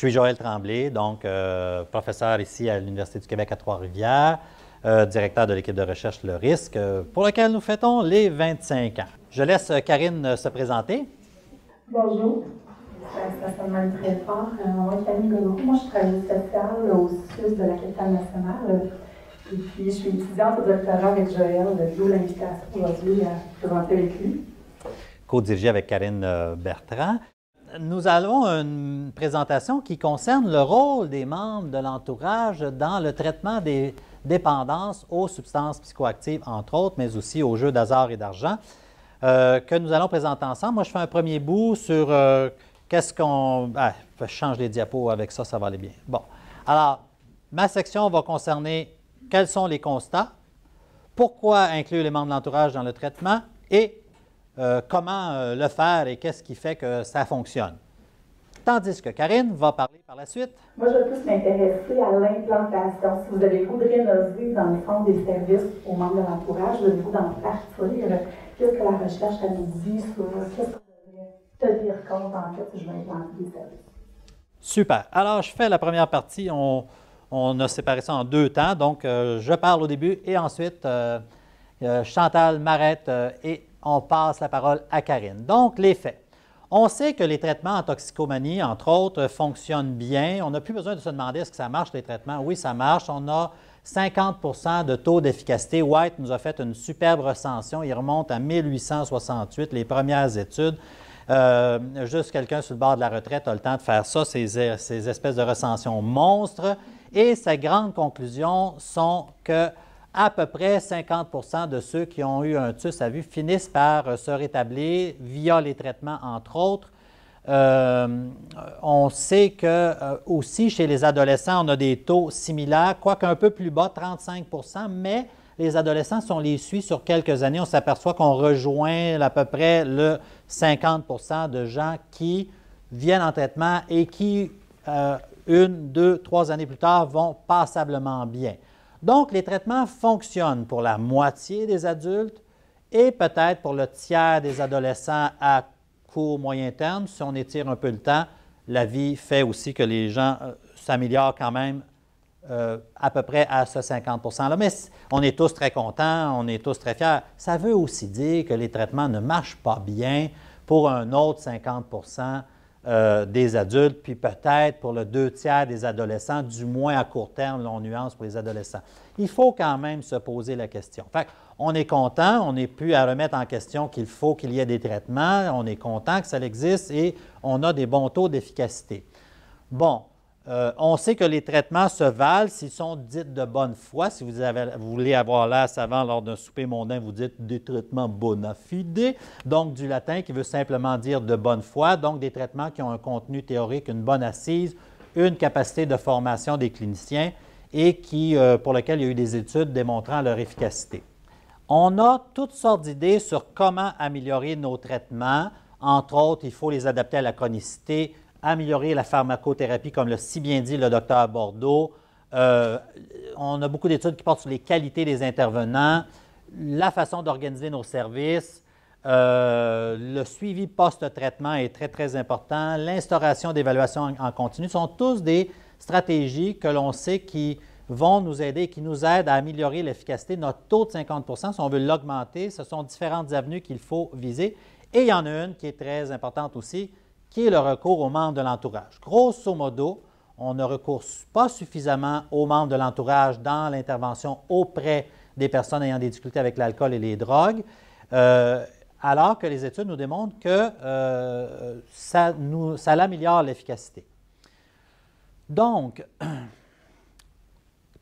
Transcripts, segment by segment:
suis Joël Tremblay, donc professeur ici à l'Université du Québec à Trois-Rivières, directeur de l'équipe de recherche Le Risque, pour lequel nous fêtons les 25 ans. Je laisse Karine se présenter. Bonjour, ça sonne même très fort. Moi, Camille Godreau. Moi, je travaille sociale au sud de la capitale nationale. Et puis, je suis étudiante au doctorat avec Joël, d'où l'invitation aujourd'hui à présenter avec lui. Co-dirigé avec Karine Bertrand. Nous avons une présentation qui concerne le rôle des membres de l'entourage dans le traitement des dépendances aux substances psychoactives, entre autres, mais aussi aux jeux d'hasard et d'argent, que nous allons présenter ensemble. Moi, je fais un premier bout sur qu'est-ce qu'on... je change les diapos avec ça, ça va aller bien. Bon, alors, ma section va concerner quels sont les constats, pourquoi inclure les membres de l'entourage dans le traitement et comment le faire et qu'est-ce qui fait que ça fonctionne. Tandis que Karine va parler par la suite. Moi, je vais plus m'intéresser à l'implantation. Si vous avez le goût de rénover dans le fond des services aux membres de l'entourage, vous avez le goût d'en partir. Qu'est-ce que la recherche a nous dit sur qu'est-ce qu'on devrait tenir compte en fait si je veux implanter des services? Super. Alors, je fais la première partie. On a séparé ça en deux temps. Donc, je parle au début et ensuite, Chantal m'arrête et on passe la parole à Karine. Donc, les faits. On sait que les traitements en toxicomanie, entre autres, fonctionnent bien. On n'a plus besoin de se demander est-ce que ça marche, les traitements. Oui, ça marche. On a 50 de taux d'efficacité. White nous a fait une superbe recension. Il remonte à 1868, les premières études. Juste quelqu'un sur le bord de la retraite a le temps de faire ça, ces espèces de recensions monstres. Et ses grandes conclusions sont que à peu près 50 de ceux qui ont eu un TUS à vue finissent par se rétablir via les traitements, entre autres. On sait que aussi chez les adolescents, on a des taux similaires, quoique un peu plus bas, 35 mais les adolescents, si on les suit sur quelques années, on s'aperçoit qu'on rejoint à peu près le 50 de gens qui viennent en traitement et qui, 1, 2, 3 années plus tard, vont passablement bien. Donc, les traitements fonctionnent pour la moitié des adultes et peut-être pour le tiers des adolescents à court, moyen terme. Si on étire un peu le temps, la vie fait aussi que les gens s'améliorent quand même à peu près à ce 50 %-là. Mais on est tous très contents, on est tous très fiers. Ça veut aussi dire que les traitements ne marchent pas bien pour un autre 50 des adultes, puis peut-être pour le 2/3 des adolescents, du moins à court terme, on nuance pour les adolescents. Il faut quand même se poser la question. Fait on est content, on n'est plus à remettre en question qu'il faut qu'il y ait des traitements, on est content que ça existe et on a des bons taux d'efficacité. Bon, on sait que les traitements se valent s'ils sont dits de bonne foi. Si vous voulez avoir l'air savant lors d'un souper mondain, vous dites des traitements bona fide, donc du latin qui veut simplement dire de bonne foi, donc des traitements qui ont un contenu théorique, une bonne assise, une capacité de formation des cliniciens et pour lesquels il y a eu des études démontrant leur efficacité. On a toutes sortes d'idées sur comment améliorer nos traitements. Entre autres, il faut les adapter à la chronicité, améliorer la pharmacothérapie, comme l'a si bien dit le docteur Bordeaux. On a beaucoup d'études qui portent sur les qualités des intervenants, la façon d'organiser nos services, le suivi post-traitement est très, très important, l'instauration d'évaluation en continu sont tous des stratégies que l'on sait qui vont nous aider et qui nous aident à améliorer l'efficacité de notre taux de 50 % si on veut l'augmenter. Ce sont différentes avenues qu'il faut viser. Et il y en a une qui est très importante aussi, qui est le recours aux membres de l'entourage. Grosso modo, on ne recourt pas suffisamment aux membres de l'entourage dans l'intervention auprès des personnes ayant des difficultés avec l'alcool et les drogues, alors que les études nous démontrent que ça améliore l'efficacité. Donc,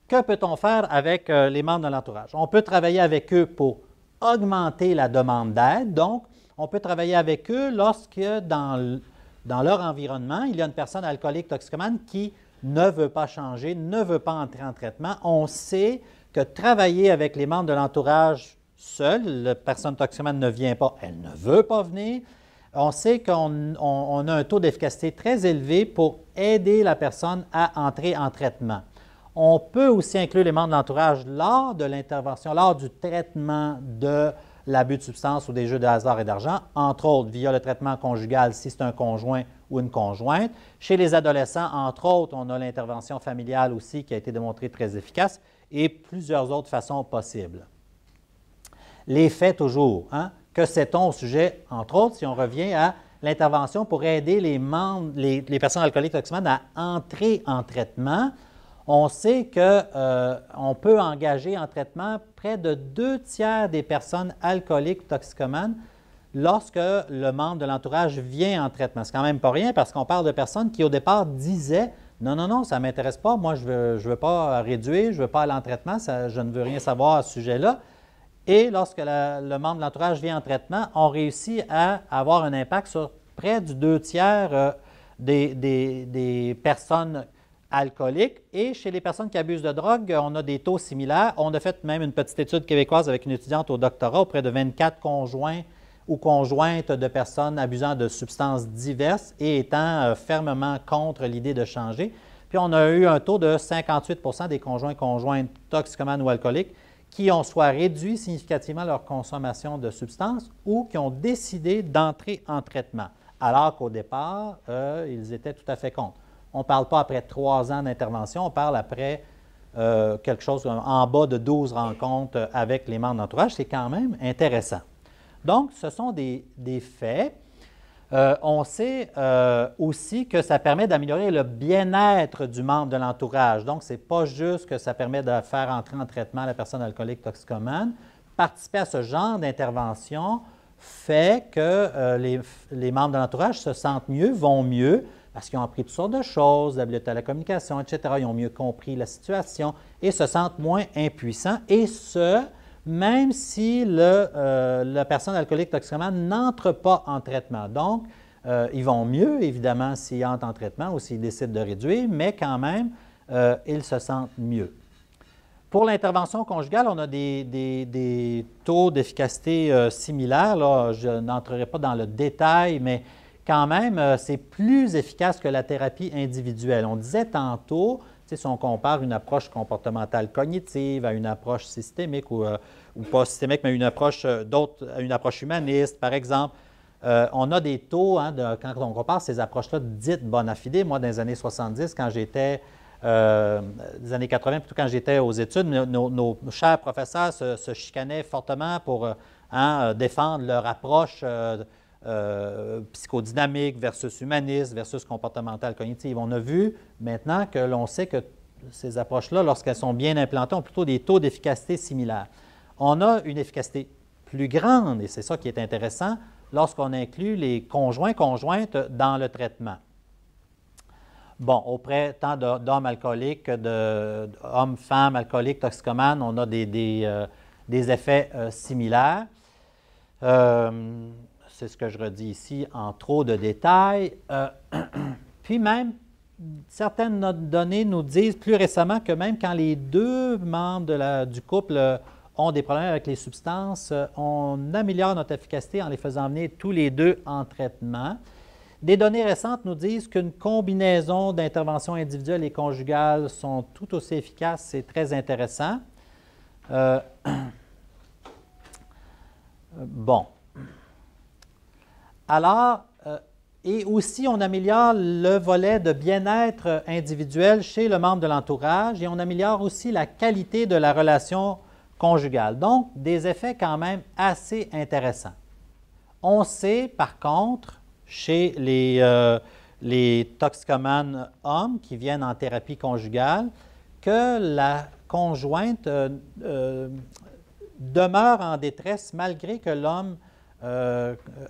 que peut-on faire avec les membres de l'entourage? On peut travailler avec eux pour augmenter la demande d'aide. Donc, on peut travailler avec eux lorsque dans leur environnement, il y a une personne alcoolique toxicomane qui ne veut pas changer, ne veut pas entrer en traitement. On sait que travailler avec les membres de l'entourage seul, la personne toxicomane ne vient pas, elle ne veut pas venir. On sait qu'on a un taux d'efficacité très élevé pour aider la personne à entrer en traitement. On peut aussi inclure les membres de l'entourage lors de l'intervention, lors du traitement de l'abus de substances ou des jeux de hasard et d'argent, entre autres via le traitement conjugal si c'est un conjoint ou une conjointe. Chez les adolescents, entre autres, on a l'intervention familiale aussi qui a été démontrée très efficace et plusieurs autres façons possibles. Les faits toujours, hein? Que sait-on au sujet, entre autres, si on revient à l'intervention pour aider les personnes alcooliques toxicomanes à entrer en traitement? On sait qu'on peut engager en traitement près de 2/3 des personnes alcooliques toxicomanes lorsque le membre de l'entourage vient en traitement. C'est quand même pas rien parce qu'on parle de personnes qui, au départ, disaient « Non, non, non, ça ne m'intéresse pas, moi, je veux pas réduire, je ne veux pas aller en traitement, je ne veux rien savoir à ce sujet-là. » Et lorsque le membre de l'entourage vient en traitement, on réussit à avoir un impact sur près du 2/3 des personnes alcooliques. Et chez les personnes qui abusent de drogue, on a des taux similaires. On a fait même une petite étude québécoise avec une étudiante au doctorat auprès de 24 conjoints ou conjointes de personnes abusant de substances diverses et étant fermement contre l'idée de changer. Puis on a eu un taux de 58% des conjoints-conjointes toxicomanes ou alcooliques qui ont soit réduit significativement leur consommation de substances ou qui ont décidé d'entrer en traitement, alors qu'au départ, ils étaient tout à fait contre. On ne parle pas après 3 ans d'intervention, on parle après quelque chose en bas de 12 rencontres avec les membres d'entourage. C'est quand même intéressant. Donc, ce sont des faits. On sait aussi que ça permet d'améliorer le bien-être du membre de l'entourage. Donc, ce n'est pas juste que ça permet de faire entrer en traitement la personne alcoolique toxicomane. Participer à ce genre d'intervention fait que les membres de l'entourage se sentent mieux, vont mieux, parce qu'ils ont appris toutes sortes de choses, l'habileté à la communication, etc. Ils ont mieux compris la situation et se sentent moins impuissants. Et ce, même si la personne alcoolique toxicomane n'entre pas en traitement. Donc, ils vont mieux, évidemment, s'ils entrent en traitement ou s'ils décident de réduire, mais quand même, ils se sentent mieux. Pour l'intervention conjugale, on a des taux d'efficacité similaires. Là, je n'entrerai pas dans le détail, mais quand même, c'est plus efficace que la thérapie individuelle. On disait tantôt, si on compare une approche comportementale cognitive à une approche systémique ou pas systémique, mais une approche humaniste, par exemple, on a des taux, hein, quand on compare ces approches-là dites bona fide. Moi, dans les années 70, quand j'étais, des années 80, plutôt quand j'étais aux études, nos chers professeurs se chicanaient fortement pour défendre leur approche psychodynamique versus humaniste versus comportementale cognitive. On a vu maintenant que l'on sait que ces approches-là, lorsqu'elles sont bien implantées, ont plutôt des taux d'efficacité similaires. On a une efficacité plus grande, et c'est ça qui est intéressant, lorsqu'on inclut les conjoints-conjointes dans le traitement. Bon, auprès tant d'hommes alcooliques, d'hommes-femmes alcooliques, toxicomanes, on a des effets similaires. C'est ce que je redis ici en trop de détails. Puis même, certaines données nous disent plus récemment que même quand les 2 membres du couple ont des problèmes avec les substances, on améliore notre efficacité en les faisant venir tous les 2 en traitement. Des données récentes nous disent qu'une combinaison d'interventions individuelles et conjugales sont tout aussi efficaces. C'est très intéressant. Bon. Alors, et aussi, on améliore le volet de bien-être individuel chez le membre de l'entourage et on améliore aussi la qualité de la relation conjugale. Donc, des effets quand même assez intéressants. On sait, par contre, chez les toxicomanes hommes qui viennent en thérapie conjugale, que la conjointe demeure en détresse malgré que l'homme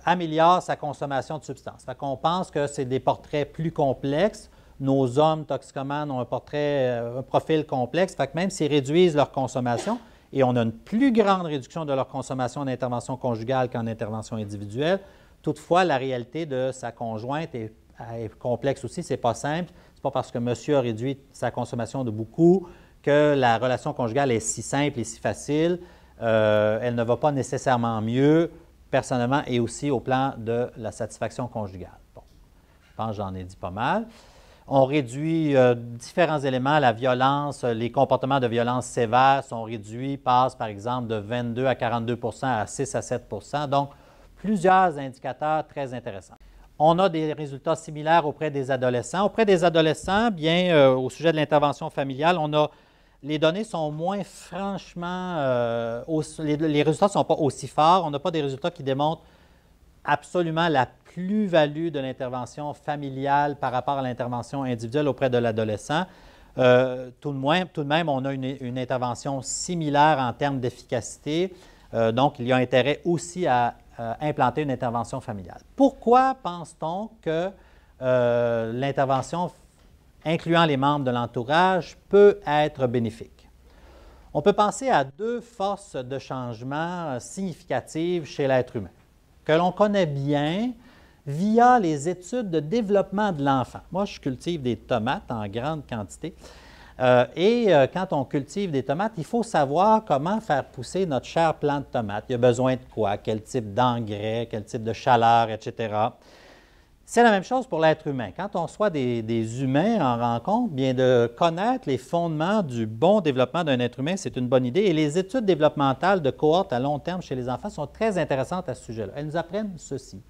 améliore sa consommation de substances. Fait qu'on pense que c'est des portraits plus complexes. Nos hommes toxicomanes ont un profil complexe. Fait que même s'ils réduisent leur consommation, et on a une plus grande réduction de leur consommation en intervention conjugale qu'en intervention individuelle, toutefois, la réalité de sa conjointe est complexe aussi. Ce n'est pas simple. Ce n'est pas parce que monsieur a réduit sa consommation de beaucoup que la relation conjugale est si simple et si facile. Elle ne va pas nécessairement mieux personnellement et aussi au plan de la satisfaction conjugale. Bon, je pense que j'en ai dit pas mal. On réduit différents éléments, la violence, les comportements de violence sévères sont réduits, passent par exemple de 22 à 42 à 6 à 7 donc plusieurs indicateurs très intéressants. On a des résultats similaires auprès des adolescents. Auprès des adolescents, bien, au sujet de l'intervention familiale, les données sont moins franchement, les résultats ne sont pas aussi forts. On n'a pas des résultats qui démontrent absolument la plus-value de l'intervention familiale par rapport à l'intervention individuelle auprès de l'adolescent. Tout de même, on a une intervention similaire en termes d'efficacité. Donc, il y a intérêt aussi à implanter une intervention familiale. Pourquoi pense-t-on que l'intervention incluant les membres de l'entourage peut être bénéfique? On peut penser à deux forces de changement significatives chez l'être humain, que l'on connaît bien via les études de développement de l'enfant. Moi, je cultive des tomates en grande quantité. Quand on cultive des tomates, il faut savoir comment faire pousser notre cher plant de tomates. Il y a besoin de quoi? Quel type d'engrais, quel type de chaleur, etc. C'est la même chose pour l'être humain. Quand on soit des humains en rencontre, bien de connaître les fondements du bon développement d'un être humain, c'est une bonne idée. Et les études développementales de cohorte à long terme chez les enfants sont très intéressantes à ce sujet-là. Elles nous apprennent ceci.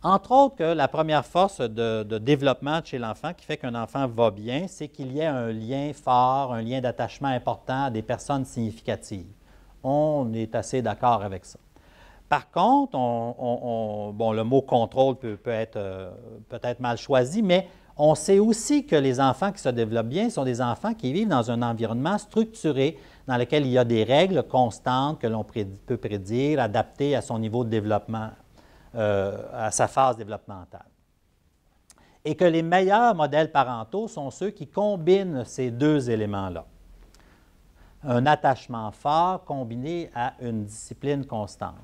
Entre autres, que la première force de développement chez l'enfant qui fait qu'un enfant va bien, c'est qu'il y ait un lien fort, un lien d'attachement important à des personnes significatives. On est assez d'accord avec ça. Par contre, bon, le mot contrôle peut être peut-être mal choisi, mais on sait aussi que les enfants qui se développent bien sont des enfants qui vivent dans un environnement structuré, dans lequel il y a des règles constantes que l'on peut prédire, adaptées à son niveau de développement, à sa phase développementale. Et que les meilleurs modèles parentaux sont ceux qui combinent ces deux éléments-là. Un attachement fort combiné à une discipline constante.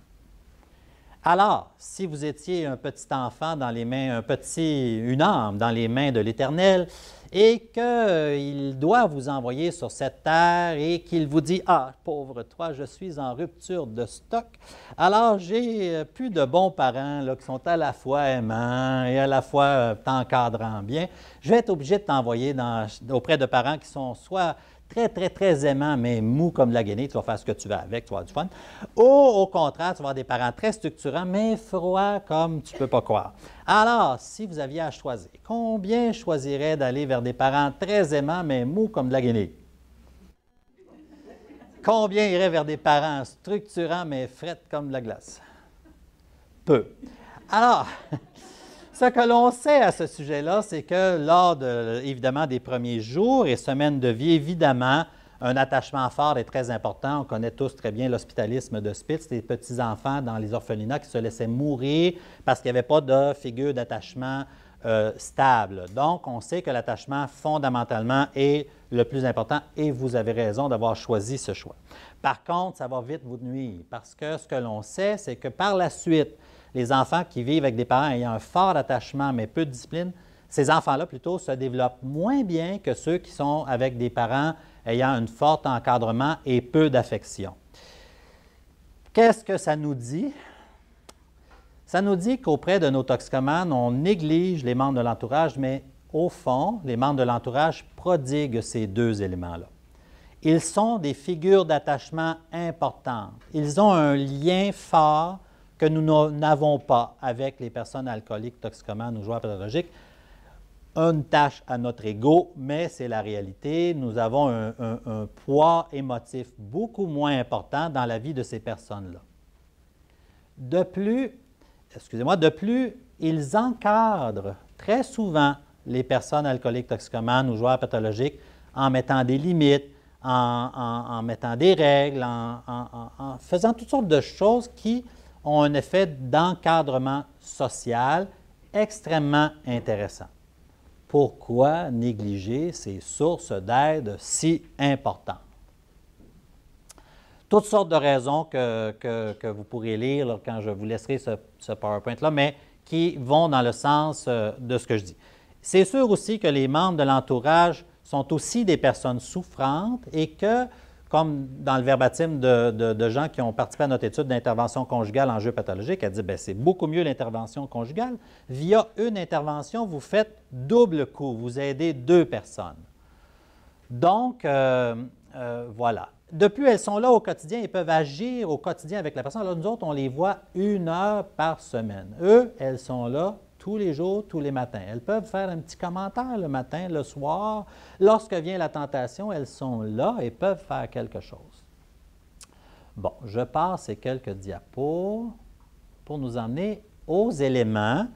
Alors, si vous étiez un petit enfant dans les mains, une âme dans les mains de l'Éternel, et qu'il doit vous envoyer sur cette terre et qu'il vous dit « Ah, pauvre toi, je suis en rupture de stock, alors j'ai plus de bons parents là, qui sont à la fois aimants et à la fois t'encadrant bien. Je vais être obligé de t'envoyer auprès de parents qui sont soit très, très, très aimants, mais mous comme de la guenille, tu vas faire ce que tu veux avec, tu vas avoir du fun. Ou au contraire, tu vas avoir des parents très structurants, mais froids comme tu ne peux pas croire. Alors, si vous aviez à choisir, combien choisirait d'aller vers des parents très aimants, mais mous comme de la guenille? Combien irait vers des parents structurants, mais frettes comme de la glace? Peu. Alors, ce que l'on sait à ce sujet-là, c'est que lors, évidemment, des premiers jours et semaines de vie, évidemment, un attachement fort est très important. On connaît tous très bien l'hospitalisme de Spitz, les petits-enfants dans les orphelinats qui se laissaient mourir parce qu'il n'y avait pas de figure d'attachement stable. Donc, on sait que l'attachement, fondamentalement, est le plus important et vous avez raison d'avoir choisi ce choix. Par contre, ça va vite vous nuire parce que ce que l'on sait, c'est que par la suite, les enfants qui vivent avec des parents ayant un fort attachement mais peu de discipline, ces enfants-là, plutôt, se développent moins bien que ceux qui sont avec des parents ayant un fort encadrement et peu d'affection. Qu'est-ce que ça nous dit? Ça nous dit qu'auprès de nos toxicomanes, on néglige les membres de l'entourage, mais au fond, les membres de l'entourage prodiguent ces deux éléments-là. Ils sont des figures d'attachement importantes. Ils ont un lien fort que nous n'avons pas avec les personnes alcooliques, toxicomanes ou joueurs pathologiques. Une tâche à notre ego, mais c'est la réalité. Nous avons un poids émotif beaucoup moins important dans la vie de ces personnes-là. De plus, ils encadrent très souvent les personnes alcooliques, toxicomanes ou joueurs pathologiques en mettant des limites, en mettant des règles, en faisant toutes sortes de choses qui ont un effet d'encadrement social extrêmement intéressant. Pourquoi négliger ces sources d'aide si importantes? Toutes sortes de raisons que vous pourrez lire là, quand je vous laisserai ce PowerPoint-là, mais qui vont dans le sens de ce que je dis. C'est sûr aussi que les membres de l'entourage sont aussi des personnes souffrantes et que, comme dans le verbatim de gens qui ont participé à notre étude d'intervention conjugale en jeu pathologique, elle dit « c'est beaucoup mieux l'intervention conjugale. Via une intervention, vous faites double coup, vous aidez 2 personnes. » Donc, voilà. De plus, elles sont là au quotidien et peuvent agir au quotidien avec la personne. Alors, nous autres, on les voit 1 heure par semaine. Eux, elles sont là tous les jours, tous les matins. Elles peuvent faire un petit commentaire le matin, le soir. Lorsque vient la tentation, elles sont là et peuvent faire quelque chose. Bon, je passe ces quelques diapos pour nous emmener aux éléments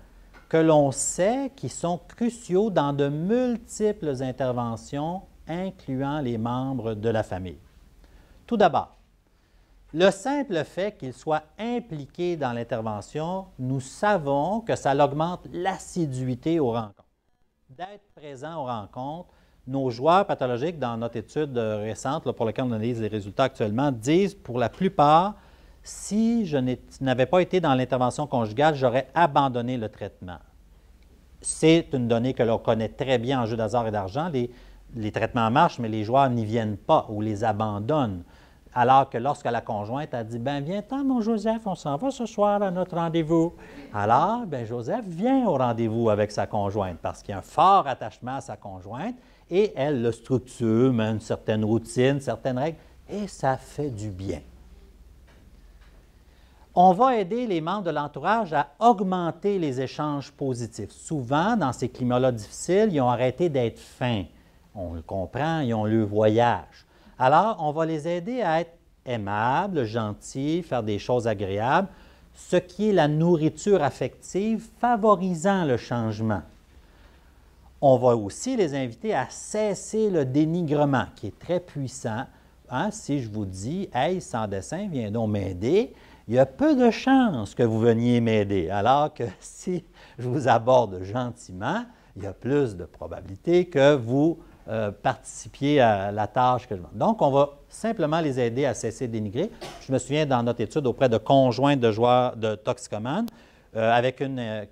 que l'on sait qui sont cruciaux dans de multiples interventions incluant les membres de la famille. Tout d'abord, le simple fait qu'ils soient impliqués dans l'intervention, nous savons que ça augmente l'assiduité aux rencontres. D'être présent aux rencontres, nos joueurs pathologiques, dans notre étude récente là, pour laquelle on analyse les résultats actuellement, disent pour la plupart, si je n'avais pas été dans l'intervention conjugale, j'aurais abandonné le traitement. C'est une donnée que l'on connaît très bien en jeu d'hasard et d'argent. Les traitements marchent, mais les joueurs n'y viennent pas ou les abandonnent. Alors que lorsque la conjointe a dit « Bien, viens-t'en, mon Joseph, on s'en va ce soir à notre rendez-vous. » Alors, bien, Joseph vient au rendez-vous avec sa conjointe parce qu'il y a un fort attachement à sa conjointe et elle le structure, met une certaine routine, certaines règles, et ça fait du bien. On va aider les membres de l'entourage à augmenter les échanges positifs. Souvent, dans ces climats-là difficiles, ils ont arrêté d'être fins. On le comprend, ils ont le voyage. Alors, on va les aider à être aimables, gentils, faire des choses agréables, ce qui est la nourriture affective favorisant le changement. On va aussi les inviter à cesser le dénigrement, qui est très puissant. Hein? Si je vous dis « Hey, sans dessin, viens donc m'aider », il y a peu de chances que vous veniez m'aider, alors que si je vous aborde gentiment, il y a plus de probabilité que vous participiez à la tâche que je demande. Donc, on va simplement les aider à cesser de dénigrer. Je me souviens dans notre étude auprès de conjoints de joueurs de toxicomanes, avec une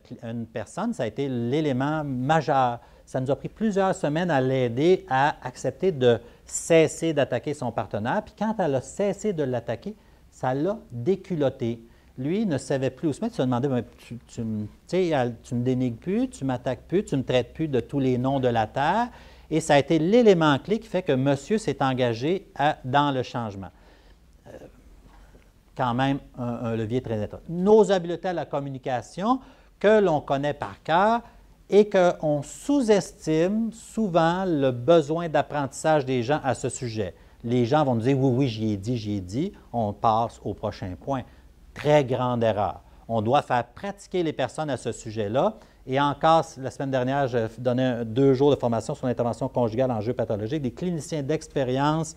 personne, ça a été l'élément majeur. Ça nous a pris plusieurs semaines à l'aider à accepter de cesser d'attaquer son partenaire. Puis quand elle a cessé de l'attaquer, ça l'a déculotté. Lui ne savait plus où se mettre. Il se demandait, tu me dénigres plus, tu m'attaques plus, tu ne me traites plus de tous les noms de la terre. Et ça a été l'élément clé qui fait que monsieur s'est engagé dans le changement. Quand même un levier très important. Nos habiletés à la communication que l'on connaît par cœur et qu'on sous-estime souvent le besoin d'apprentissage des gens à ce sujet. Les gens vont nous dire « oui, j'y ai dit », on passe au prochain point. Très grande erreur. On doit faire pratiquer les personnes à ce sujet-là. Et encore, la semaine dernière, je donnais 2 jours de formation sur l'intervention conjugale en jeu pathologique. Des cliniciens d'expérience,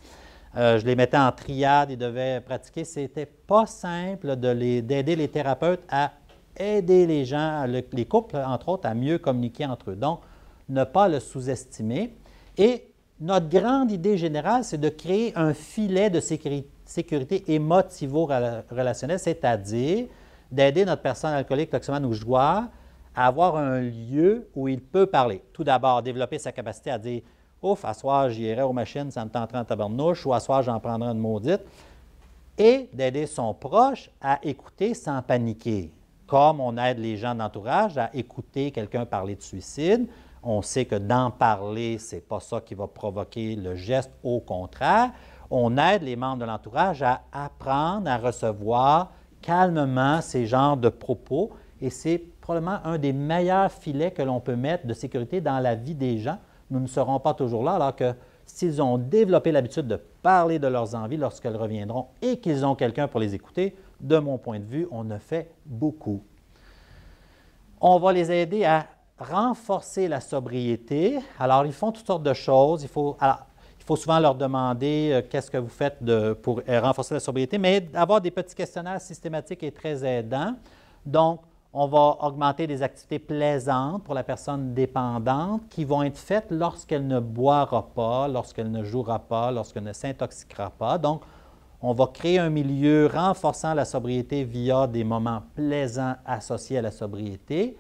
je les mettais en triade, ils devaient pratiquer. Ce n'était pas simple d'aider les thérapeutes à aider les gens, les couples, entre autres, à mieux communiquer entre eux. Donc, ne pas le sous-estimer. Et notre grande idée générale, c'est de créer un filet de sécurité émotivo-relationnelle, c'est-à-dire d'aider notre personne alcoolique, toxicomane ou joueur à avoir un lieu où il peut parler. Tout d'abord, développer sa capacité à dire « Ouf, à soir, j'irai aux machines, ça me tenterait en tabarnouche » ou « À soir, j'en prendrai une maudite » et d'aider son proche à écouter sans paniquer. Comme on aide les gens d'entourage à écouter quelqu'un parler de suicide, on sait que d'en parler, ce n'est pas ça qui va provoquer le geste, au contraire. On aide les membres de l'entourage à apprendre à recevoir calmement ces genres de propos et c'est probablement un des meilleurs filets que l'on peut mettre de sécurité dans la vie des gens. Nous ne serons pas toujours là, alors que s'ils ont développé l'habitude de parler de leurs envies lorsqu'elles reviendront et qu'ils ont quelqu'un pour les écouter, de mon point de vue, on a fait beaucoup. On va les aider à renforcer la sobriété. Alors, ils font toutes sortes de choses. Il faut souvent leur demander qu'est-ce que vous faites pour renforcer la sobriété, mais avoir des petits questionnaires systématiques est très aidant. Donc, on va augmenter des activités plaisantes pour la personne dépendante qui vont être faites lorsqu'elle ne boira pas, lorsqu'elle ne jouera pas, lorsqu'elle ne s'intoxiquera pas. Donc, on va créer un milieu renforçant la sobriété via des moments plaisants associés à la sobriété.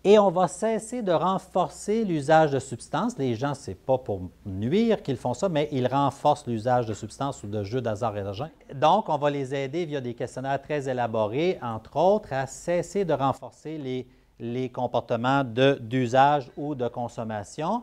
Et on va cesser de renforcer l'usage de substances. Les gens, ce n'est pas pour nuire qu'ils font ça, mais ils renforcent l'usage de substances ou de jeux d'hasard et d'argent. Donc, on va les aider via des questionnaires très élaborés, entre autres, à cesser de renforcer les comportements d'usage ou de consommation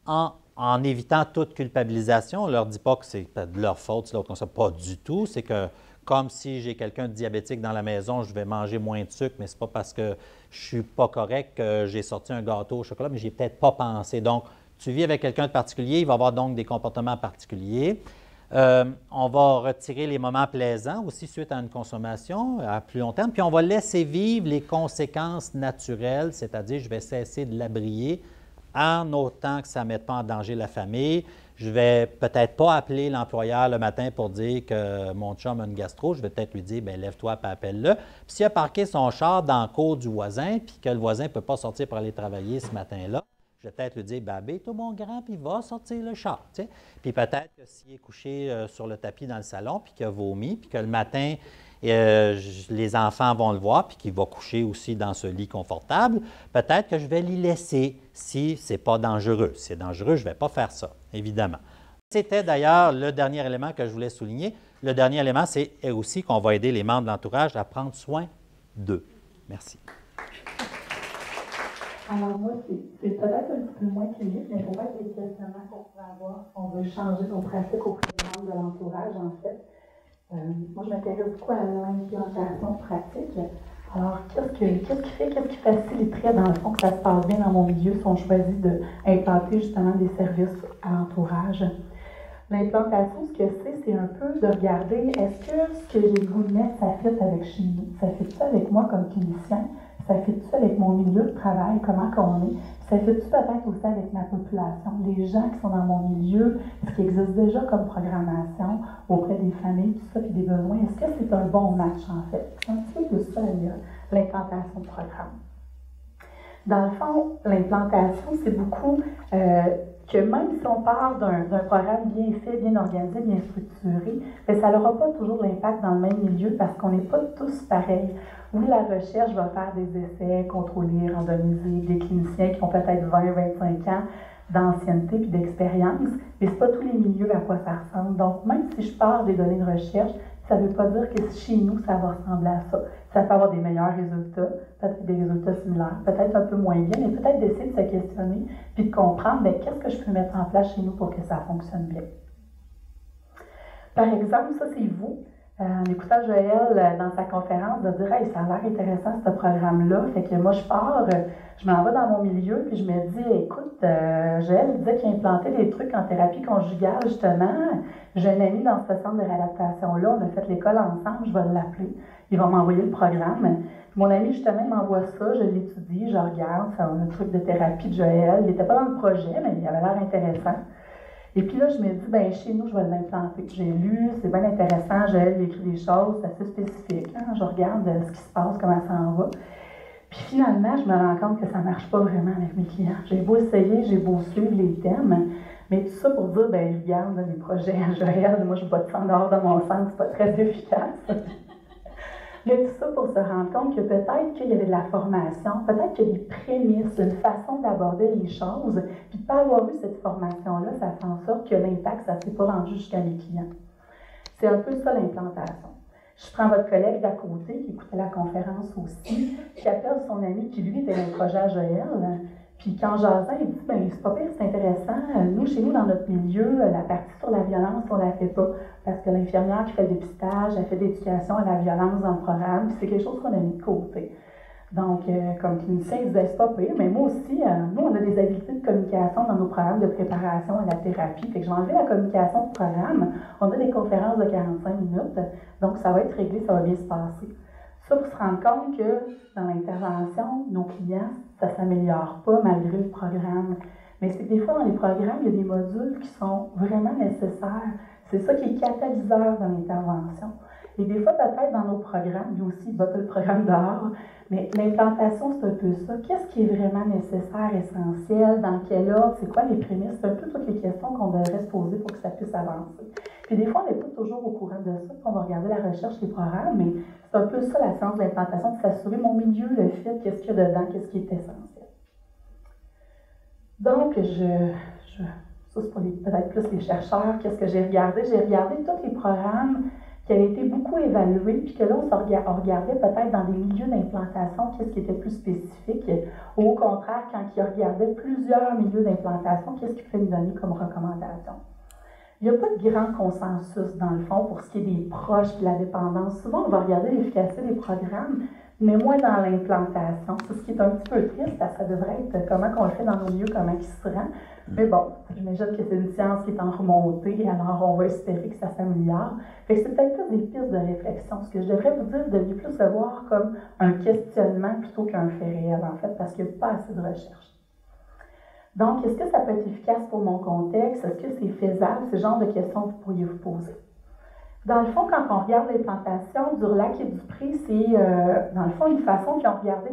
en évitant toute culpabilisation. On ne leur dit pas que c'est de leur faute, c'est l'autre consomme. Pas du tout. C'est que comme si j'ai quelqu'un de diabétique dans la maison, je vais manger moins de sucre, mais ce n'est pas parce que je ne suis pas correct que j'ai sorti un gâteau au chocolat, mais je n'y ai peut-être pas pensé. Donc, tu vis avec quelqu'un de particulier, il va avoir donc des comportements particuliers. On va retirer les moments plaisants aussi suite à une consommation à plus long terme, puis on va laisser vivre les conséquences naturelles, c'est-à-dire je vais cesser de l'abrier en autant que ça ne mette pas en danger la famille. Je ne vais peut-être pas appeler l'employeur le matin pour dire que mon chum a une gastro. Je vais peut-être lui dire, bien, lève-toi et appelle-le. Puis s'il a parqué son char dans la cour du voisin, puis que le voisin ne peut pas sortir pour aller travailler ce matin-là, je vais peut-être lui dire, ben, habille-toi mon grand, puis va sortir le char. Tu sais? Puis peut-être que s'il est couché sur le tapis dans le salon, puis qu'il a vomi, puis que le matin, les enfants vont le voir, puis qu'il va coucher aussi dans ce lit confortable, peut-être que je vais l'y laisser si ce n'est pas dangereux. Si c'est dangereux, je ne vais pas faire ça, évidemment. C'était d'ailleurs le dernier élément que je voulais souligner. Le dernier élément, c'est aussi qu'on va aider les membres de l'entourage à prendre soin d'eux. Merci. Alors moi, c'est peut-être un petit peu moins clinique, mais pour être des questionnements qu'on peut avoir, on veut changer nos pratiques auprès des membres de l'entourage, en fait. Moi, je m'intéresse beaucoup à l'implantation pratique. Alors, qu'est-ce qui faciliterait, dans le fond, que ça se passe bien dans mon milieu si on choisit d'implanter justement des services à l'entourage? L'implantation, ce que c'est un peu de regarder, est-ce que ce que j'ai le goût de mettre, ça fit avec chez nous? Ça fit-tu avec moi comme clinicien? Ça fit-tu avec mon milieu de travail? Comment qu'on est? Ça fit-tu peut-être aussi avec ma population? Les gens qui sont dans mon milieu, ce qui existe déjà comme programmation auprès des familles, tout ça, puis des besoins, est-ce que c'est un bon match, en fait? C'est un petit peu plus ça, l'implantation de programme. Dans le fond, l'implantation, c'est beaucoup que même si on part d'un programme bien fait, bien organisé, bien structuré, ça n'aura pas toujours l'impact dans le même milieu parce qu'on n'est pas tous pareils. Oui, la recherche va faire des essais contrôlés, randomisés, des cliniciens qui ont peut-être 20-25 ans d'ancienneté et d'expérience, mais ce n'est pas tous les milieux à quoi ça ressemble. Donc, même si je pars des données de recherche, ça ne veut pas dire que chez nous, ça va ressembler à ça. Ça peut avoir des meilleurs résultats, peut-être des résultats similaires, peut-être un peu moins bien, mais peut-être d'essayer de se questionner puis de comprendre qu'est-ce que je peux mettre en place chez nous pour que ça fonctionne bien. Par exemple, ça c'est vous. En écoutant Joël dans sa conférence, de dire « Hey, ça a l'air intéressant ce programme-là ». Fait que moi, je pars, je m'en vais dans mon milieu, puis je me dis « Écoute, Joël disait qu'il implantait des trucs en thérapie conjugale, justement. J'ai un ami dans ce centre de réadaptation-là, on a fait l'école ensemble, je vais l'appeler. Il va m'envoyer le programme. » Mon ami, justement, il m'envoie ça, je l'étudie, je regarde, c'est un truc de thérapie de Joël. Il n'était pas dans le projet, mais il avait l'air intéressant. Et puis là, je me dis, bien, chez nous, je vais l'implanter. J'ai lu, c'est bien intéressant, j'ai écrit des choses, c'est assez spécifique. Hein? Je regarde ce qui se passe, comment ça en va. Puis finalement, je me rends compte que ça ne marche pas vraiment avec mes clients. J'ai beau essayer, j'ai beau suivre les thèmes, mais tout ça pour dire, bien, regarde, là, les projets à Joël, moi, je ne botte ça en dehors de mon sens, c'est pas très efficace. Mais tout ça pour se rendre compte que peut-être qu'il y avait de la formation, peut-être qu'il y a des prémices, une façon d'aborder les choses, puis de ne pas avoir eu cette formation-là, ça fait en sorte que l'impact, ça ne s'est pas rendu jusqu'à mes clients. C'est un peu ça l'implantation. Je prends votre collègue d'à côté, qui écoutait la conférence aussi, qui appelle son ami qui, lui, était dans le projet à Joël. Puis quand jasant, il dit, bien, c'est pas pire, c'est intéressant. Nous, chez nous, dans notre milieu, la partie sur la violence, on la fait pas. Parce que l'infirmière qui fait le dépistage, elle fait d'éducation à la violence dans le programme, puis c'est quelque chose qu'on a mis de côté. Donc, comme clinicien, il disait, c'est pas pire, mais moi aussi, nous, on a des habiletés de communication dans nos programmes de préparation à la thérapie. Fait que je vais enlever la communication du programme. On a des conférences de 45 minutes, donc ça va être réglé, ça va bien se passer. Ça, pour se rendre compte que dans l'intervention, nos clients, ça ne s'améliore pas malgré le programme. Mais c'est que des fois, dans les programmes, il y a des modules qui sont vraiment nécessaires. C'est ça qui est catalyseur dans l'intervention. Et des fois, peut-être dans nos programmes, lui aussi, il va le programme dehors, mais l'implantation, c'est un peu ça. Qu'est-ce qui est vraiment nécessaire, essentiel, dans quel ordre, c'est quoi les prémices? C'est un peu toutes les questions qu'on devrait se poser pour que ça puisse avancer. Puis des fois, on n'est pas toujours au courant de ça, on va regarder la recherche, les programmes, mais c'est un peu ça la science de l'implantation, de s'assurer mon milieu, le fit, qu'est-ce qu'il y a dedans, qu'est-ce qui est essentiel. Donc, ça c'est pour peut-être plus les chercheurs, qu'est-ce que j'ai regardé? J'ai regardé tous les programmes qui avaient été beaucoup évalués, puis que là, on regardait peut-être dans des milieux d'implantation, qu'est-ce qui était plus spécifique, ou au contraire, quand ils regardaient plusieurs milieux d'implantation, qu'est-ce qu'ils pouvaient nous donner comme recommandation. Il n'y a pas de grand consensus, dans le fond, pour ce qui est des proches et de la dépendance. Souvent, on va regarder l'efficacité des programmes, mais moins dans l'implantation. C'est ce qui est un petit peu triste, parce que ça devrait être comment on le fait dans nos milieux, comment il se rend. Mais bon, j'imagine que c'est une science qui est en remontée, alors on va espérer que ça s'améliore. Fait que c'est peut-être plus des pistes de réflexion. Ce que je devrais vous dire, vous devriez plus le voir comme un questionnement plutôt qu'un fait réel, en fait, parce qu'il n'y a pas assez de recherche. Donc, est-ce que ça peut être efficace pour mon contexte? Est-ce que c'est faisable? C'est le genre de questions que vous pourriez vous poser. Dans le fond, quand on regarde l'implantation du Lac et du Pré, c'est dans le fond une façon qu'ils ont regardé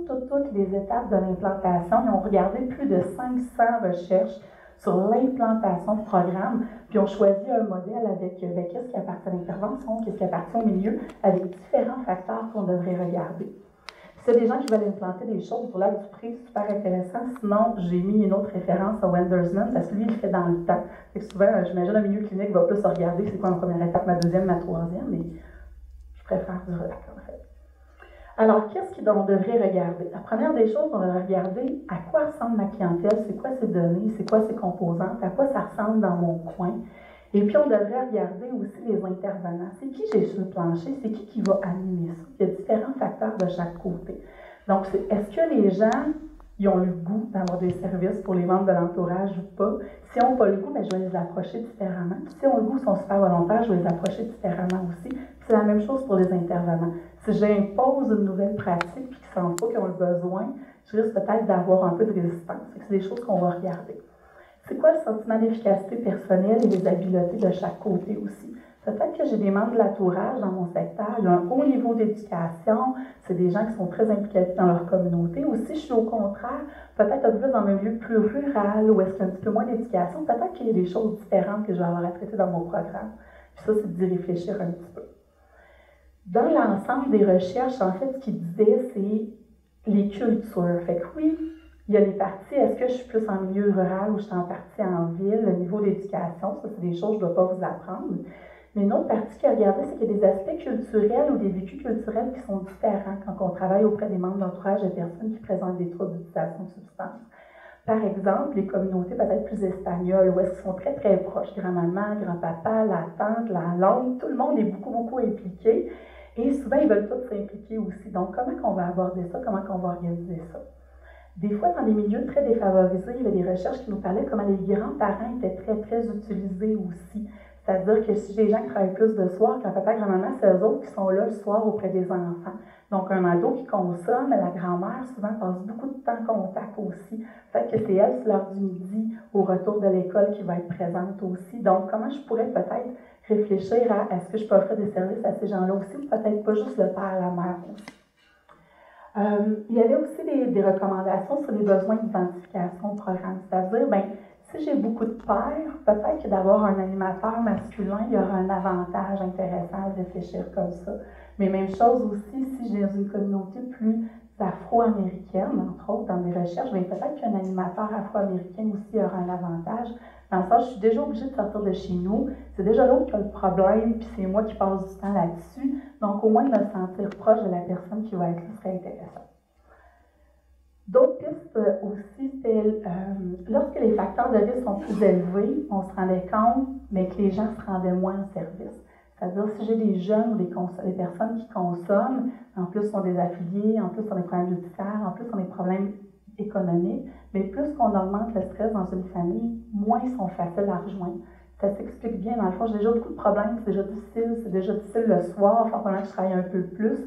toutes les étapes de l'implantation. Ils ont regardé plus de 500 recherches sur l'implantation de programmes, puis ont choisi un modèle avec qu'est-ce qui appartient à l'intervention, qu'est-ce qui appartient au milieu, avec différents facteurs qu'on devrait regarder. S'il y a des gens qui veulent implanter des choses pour Lac du Pré, c'est super intéressant. Sinon, j'ai mis une autre référence à Wendersman, parce que lui, il le fait dans le temps. Fait que souvent, j'imagine un milieu clinique va plus regarder c'est quoi ma première étape, ma deuxième, ma troisième, mais je préfère du relax, en fait. Alors, qu'est-ce qu'on devrait regarder? La première des choses, on devrait regarder à quoi ressemble ma clientèle, c'est quoi ses données, c'est quoi ses composantes, à quoi ça ressemble dans mon coin. Et puis, on devrait regarder aussi les intervenants. C'est qui j'ai sur le plancher? C'est qui va animer ça? Il y a différents facteurs de chaque côté. Donc, est-ce que les gens ils ont le goût d'avoir des services pour les membres de l'entourage ou pas? Si ils n'ont pas le goût, bien, je vais les approcher différemment. Puis, si ils ont le goût, ils sont super volontaires, je vais les approcher différemment aussi. C'est la même chose pour les intervenants. Si j'impose une nouvelle pratique et qu'ils ne sentent pas qu'ils ont le besoin, je risque peut-être d'avoir un peu de résistance. C'est des choses qu'on va regarder. C'est quoi le sentiment d'efficacité personnelle et les habiletés de chaque côté aussi? Peut-être que j'ai des membres de l'entourage dans mon secteur, il y a un haut niveau d'éducation, c'est des gens qui sont très impliqués dans leur communauté. Ou si je suis au contraire, peut-être un peu plus dans un milieu plus rural, où est-ce qu'il y a un petit peu moins d'éducation, peut-être qu'il y a des choses différentes que je vais avoir à traiter dans mon programme. Puis ça, c'est d'y réfléchir un petit peu. Dans l'ensemble des recherches, en fait, ce qu'ils disaient, c'est les cultures. Fait que oui, il y a les parties, est-ce que je suis plus en milieu rural ou je suis en partie en ville, le niveau d'éducation, ça c'est des choses que je ne dois pas vous apprendre. Mais une autre partie qui a regardé, c'est qu'il y a des aspects culturels ou des vécus culturels qui sont différents quand on travaille auprès des membres d'entourage de personnes qui présentent des troubles d'utilisation de substances. Par exemple, les communautés peut-être plus espagnoles, où est-ce qu'ils sont très très proches, grand-maman, grand-papa, la tante, la longue, tout le monde est beaucoup impliqué. Et souvent, ils veulent tous s'impliquer aussi. Donc, comment on va aborder ça? Comment on va organiser ça? Des fois, dans les milieux très défavorisés, il y avait des recherches qui nous parlaient comment les grands-parents étaient très utilisés aussi. C'est-à-dire que si j'ai des gens qui travaillent plus de soir, quand papa et grand-maman, c'est eux autres qui sont là le soir auprès des enfants. Donc, un ado qui consomme, la grand-mère, souvent, passe beaucoup de temps en contact aussi. Peut-être que c'est elle, c'est l'heure du midi, au retour de l'école, qui va être présente aussi. Donc, comment je pourrais peut-être réfléchir à est-ce que je peux offrir des services à ces gens-là aussi, ou peut-être pas juste le père et la mère aussi. Il y avait aussi des recommandations sur les besoins d'identification au programme. C'est-à-dire, bien, si j'ai beaucoup de pères, peut-être que d'avoir un animateur masculin, il y aura un avantage intéressant à réfléchir comme ça. Mais même chose aussi, si j'ai une communauté plus afro-américaine, entre autres, dans mes recherches, bien, peut-être qu'un animateur afro-américain aussi aura un avantage. Dans le sens, je suis déjà obligée de sortir de chez nous. C'est déjà l'autre qui a le problème, puis c'est moi qui passe du temps là-dessus. Donc, au moins, de me sentir proche de la personne qui va être là serait intéressant. D'autres pistes aussi, c'est lorsque les facteurs de risque sont plus élevés, on se rendait compte, mais que les gens se rendaient moins au service. C'est-à-dire, si j'ai des jeunes ou des personnes qui consomment, en plus ont des affiliés, en plus ont des problèmes judiciaires, en plus ont des problèmes économiques, mais plus qu'on augmente le stress dans une famille, moins ils sont faciles à rejoindre. Ça s'explique bien. Dans le fond, j'ai déjà beaucoup de problèmes, c'est déjà difficile le soir, pendant que je travaille un peu plus.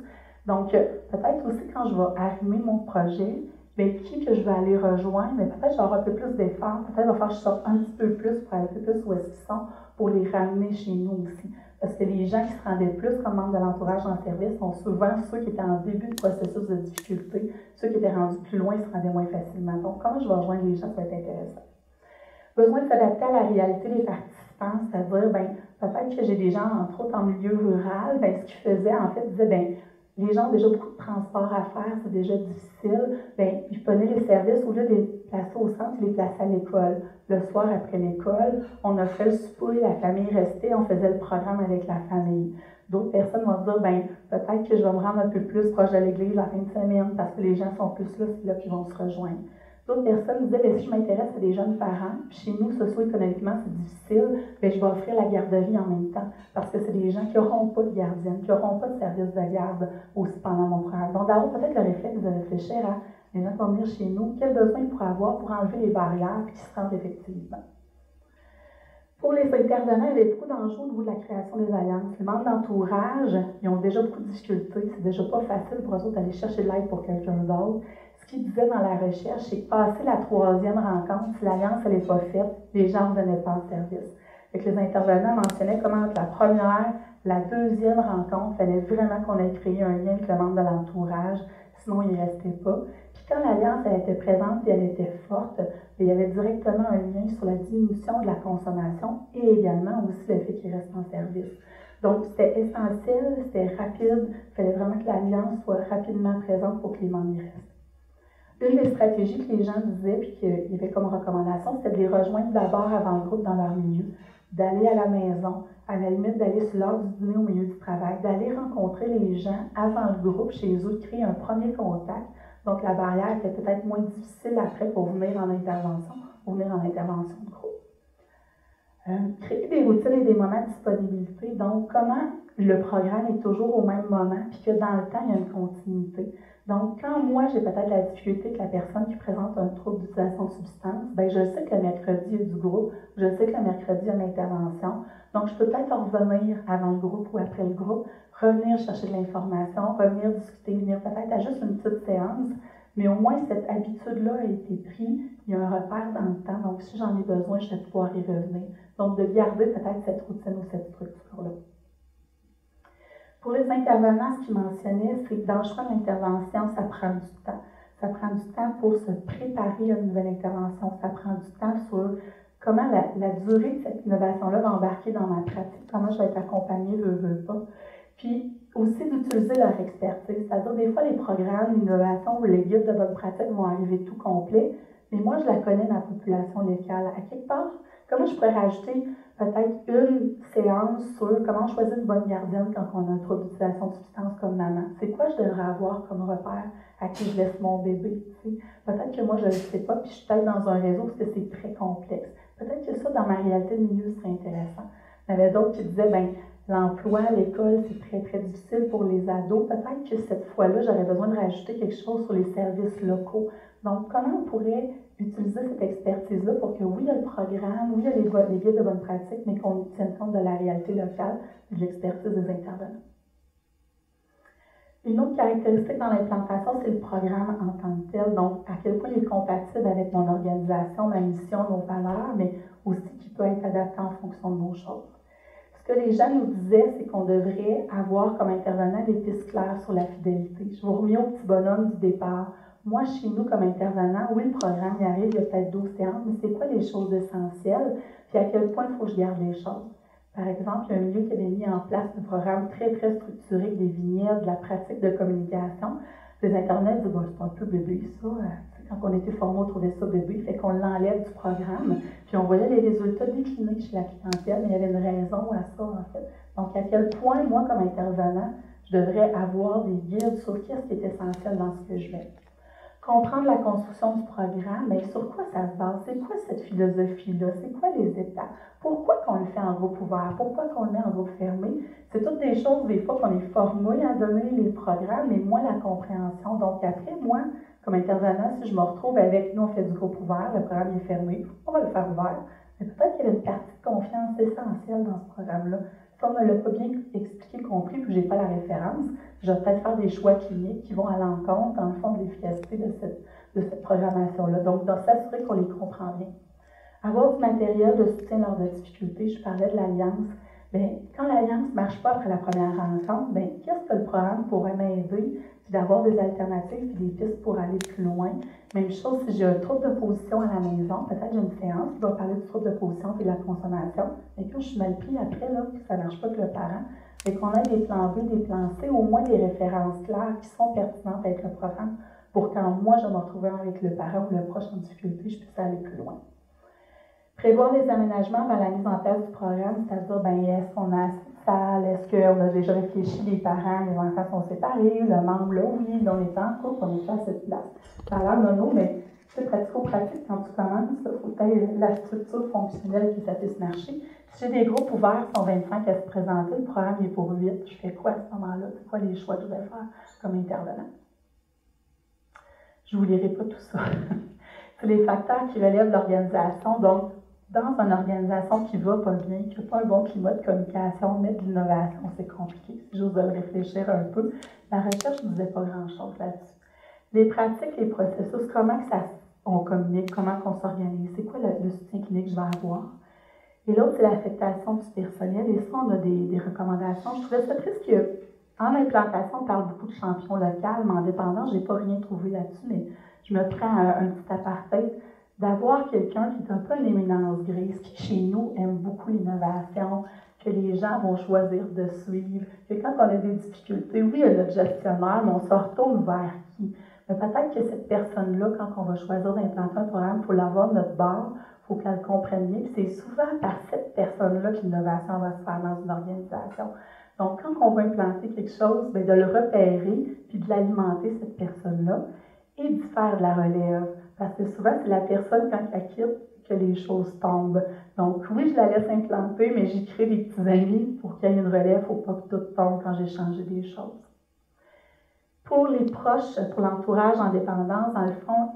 Donc, peut-être aussi quand je vais arrimer mon projet, bien, qui que je vais aller rejoindre, mais peut-être que j'aurai un peu plus d'efforts, peut-être qu'il va falloir que je sorte un petit peu plus pour aller un peu plus où est-ce qu'ils sont, pour les ramener chez nous aussi. Parce que les gens qui se rendaient plus comme membres de l'entourage en service sont souvent ceux qui étaient en début de processus de difficulté, ceux qui étaient rendus plus loin se rendaient moins facilement. Donc, comment je vais rejoindre les gens, ça va être intéressant. Besoin de s'adapter à la réalité des participants, c'est-à-dire, bien, Peut-être que j'ai des gens, entre autres en milieu rural, bien, ce qu'ils faisaient, en fait, ils disaient, bien, les gens ont déjà beaucoup de transport à faire, c'est déjà difficile. Bien, ils prenaient les services, au lieu de les placer au centre, ils les plaçaient à l'école. Le soir, après l'école, on a fait le souper, la famille restait, on faisait le programme avec la famille. D'autres personnes vont se dire, bien, peut-être que je vais me rendre un peu plus proche de l'église la fin de semaine, parce que les gens sont plus là, c'est là qu'ils vont se rejoindre. D'autres personnes disaient, bien, si je m'intéresse à des jeunes parents, puis chez nous, socio-économiquement, c'est difficile, bien, je vais offrir la garderie en même temps, parce que c'est des gens qui n'auront pas de gardienne, qui n'auront pas de service de garde aussi pendant mon programme. Donc, d'avoir peut-être le réflexe de réfléchir à les gens qui vont venir chez nous, quels besoins ils pourraient avoir pour enlever les barrières et qu'ils se rendent effectivement. Pour les intervenants, il y avait beaucoup d'enjeux au niveau de la création des alliances. Les membres d'entourage, ils ont déjà beaucoup de difficultés. C'est déjà pas facile pour eux autres d'aller chercher de l'aide pour quelqu'un d'autre. Ce qu'ils disaient dans la recherche, c'est que passer la 3e rencontre, si l'alliance n'est pas faite, les gens ne venaient pas en service. Et que les intervenants mentionnaient comment entre la première, la 2e rencontre, il fallait vraiment qu'on ait créé un lien avec le membre de l'entourage, sinon il ne restait pas. Puis quand l'alliance elle était présente et elle était forte, il y avait directement un lien sur la diminution de la consommation et également aussi le fait qu'il reste en service. Donc c'était essentiel, c'était rapide, il fallait vraiment que l'alliance soit rapidement présente pour que les membres y restent. Une des stratégies que les gens disaient, puis qu'il y avait comme recommandation, c'était de les rejoindre d'abord avant le groupe dans leur milieu, d'aller à la maison, à la limite d'aller sur l'heure du dîner au milieu du travail, d'aller rencontrer les gens avant le groupe chez eux, de créer un premier contact. Donc la barrière était peut-être moins difficile après pour venir en intervention de groupe. Créer des routines et des moments de disponibilité. Donc comment le programme est toujours au même moment, puis que dans le temps, il y a une continuité. Donc, quand moi, j'ai peut-être la difficulté que la personne qui présente un trouble d'utilisation de substance, bien, je sais que le mercredi, il y a du groupe, je sais que le mercredi, il y a une intervention. Donc, je peux peut-être revenir avant le groupe ou après le groupe, revenir chercher de l'information, revenir discuter, venir peut-être à juste une petite séance, mais au moins, cette habitude-là a été prise, il y a un repère dans le temps, donc si j'en ai besoin, je vais pouvoir y revenir. Donc, de garder peut-être cette routine ou cette structure-là. Pour les intervenants, ce qu'ils mentionnaient, c'est que dans le choix de l'intervention, ça prend du temps. Ça prend du temps pour se préparer à une nouvelle intervention. Ça prend du temps sur comment la durée de cette innovation-là va embarquer dans ma pratique, comment je vais être accompagnée, veux pas. Puis aussi d'utiliser leur expertise. C'est-à-dire, des fois, les programmes d'innovation ou les guides de bonne pratique vont arriver tout complets, mais moi, je la connais, ma population locale. À quelque part, comment je pourrais rajouter peut-être une séance sur comment choisir une bonne gardienne quand on a un trouble d'utilisation de substance comme maman. C'est quoi je devrais avoir comme repère à qui je laisse mon bébé? Peut-être que moi, je ne le sais pas, puis je suis peut-être dans un réseau parce que c'est très complexe. Peut-être que ça, dans ma réalité de milieu, serait intéressant. Il y avait d'autres qui disaient, bien, l'emploi, l'école, c'est très, très difficile pour les ados. Peut-être que cette fois-là, j'aurais besoin de rajouter quelque chose sur les services locaux. Donc, comment on pourrait utiliser cette expertise-là pour que, oui, il y a le programme, oui, il y a les guides de bonne pratique, mais qu'on tienne compte de la réalité locale et de l'expertise des intervenants. Une autre caractéristique dans l'implantation, c'est le programme en tant que tel. Donc, à quel point il est compatible avec mon organisation, ma mission, nos valeurs, mais aussi qui peut être adapté en fonction de nos choses. Ce que les gens nous disaient, c'est qu'on devrait avoir comme intervenant des pistes claires sur la fidélité. Je vous remets au petit bonhomme du départ. Moi, chez nous, comme intervenant, oui, le programme y arrive, il y a peut-être 12 séances, mais c'est quoi les choses essentielles, puis à quel point il faut que je garde les choses. Par exemple, il y a un milieu qui avait mis en place un programme très, très structuré, des vignettes, de la pratique de communication. Les intervenants disaient, bon, c'est un peu bébé, ça. Quand on était formés, on trouvait ça bébé, fait qu'on l'enlève du programme. Puis on voyait les résultats déclinés chez la clientèle, mais il y avait une raison à ça, en fait. Donc, à quel point, moi, comme intervenant, je devrais avoir des guides sur qu'est-ce qui est essentiel dans ce que je fais. Comprendre la construction du programme, mais sur quoi ça se base? C'est quoi cette philosophie-là? C'est quoi les étapes? Pourquoi qu'on le fait en groupe ouvert? Pourquoi qu'on le met en groupe fermé? C'est toutes des choses, des fois, qu'on est formé à donner les programmes, mais moins la compréhension. Donc après, moi, comme intervenant, si je me retrouve avec, nous, on fait du groupe ouvert, le programme est fermé, on va le faire ouvert. Mais peut-être qu'il y a une partie de confiance essentielle dans ce programme-là. Si on ne l'a pas bien expliqué, compris, puis que je n'ai pas la référence, je vais peut-être faire des choix cliniques qui vont à l'encontre, dans le fond, de l'efficacité de cette programmation-là. Donc, s'assurer qu'on les comprend bien. Avoir du matériel de soutien lors de difficultés, je parlais de l'alliance. Bien, quand l'alliance ne marche pas après la première rencontre, bien, qu'est-ce que le programme pourrait m'aider puis d'avoir des alternatives puis des pistes pour aller plus loin. Même chose, si j'ai un trouble de position à la maison, peut-être j'ai une séance qui va parler du trouble de position et de la consommation, mais quand je suis mal pris après, là, puis ça ne marche pas avec le parent, et qu'on ait des plans B, des plans C, au moins des références claires qui sont pertinentes avec le programme pour quand moi je vais me retrouver avec le parent ou le proche en difficulté, je puisse aller plus loin. Prévoir les aménagements dans la mise en place du programme, c'est-à-dire, est-ce qu'on a assez de salles, est-ce qu'on a déjà réfléchi, les parents, les enfants sont séparés, le membre, là, oui, là, on est en couple, on est à cette place. Ça a l'air nono, mais c'est pratico-pratique quand tu commences, il faut que tu aies la structure fonctionnelle qui satisfait marcher. Si j'ai des groupes ouverts qui sont 25 à se présenter, le programme est pour 8, je fais quoi à ce moment-là? C'est quoi les choix que je vais faire comme intervenant? Je ne vous lirai pas tout ça. C'est les facteurs qui relèvent de l'organisation. Donc, dans une organisation qui ne va pas bien, qui n'a pas un bon climat de communication, mais de l'innovation, c'est compliqué. Si j'ose le réfléchir un peu, la recherche ne disait pas grand-chose là-dessus. Les pratiques, les processus, comment que on communique, comment qu'on s'organise, c'est quoi le soutien clinique que je vais avoir. Et l'autre, c'est l'affectation du personnel. Et ça, on a des recommandations. Je trouvais ça triste qu'en implantation, on parle beaucoup de champions locaux, mais en dépendance, je n'ai pas rien trouvé là-dessus, mais je me prends un petit aparté d'avoir quelqu'un qui est un peu une éminence grise, qui chez nous aime beaucoup l'innovation, que les gens vont choisir de suivre, que quand on a des difficultés, oui, il y a notre gestionnaire, mais on se retourne vers qui? Mais peut-être que cette personne-là, quand on va choisir d'implanter un programme, il faut l'avoir de notre bord, il faut qu'elle comprenne bien, puis c'est souvent par cette personne-là que l'innovation va se faire dans une organisation. Donc, quand on va implanter quelque chose, de le repérer, puis de l'alimenter, cette personne-là, et d'y faire de la relève. Parce que souvent, c'est la personne, quand elle quitte, que les choses tombent. Donc, oui, je la laisse implanter, mais j'y crée des petits amis pour qu'il y ait une relève. Il ne faut pas que tout tombe quand j'ai changé des choses. Pour les proches, pour l'entourage en dépendance, dans le fond,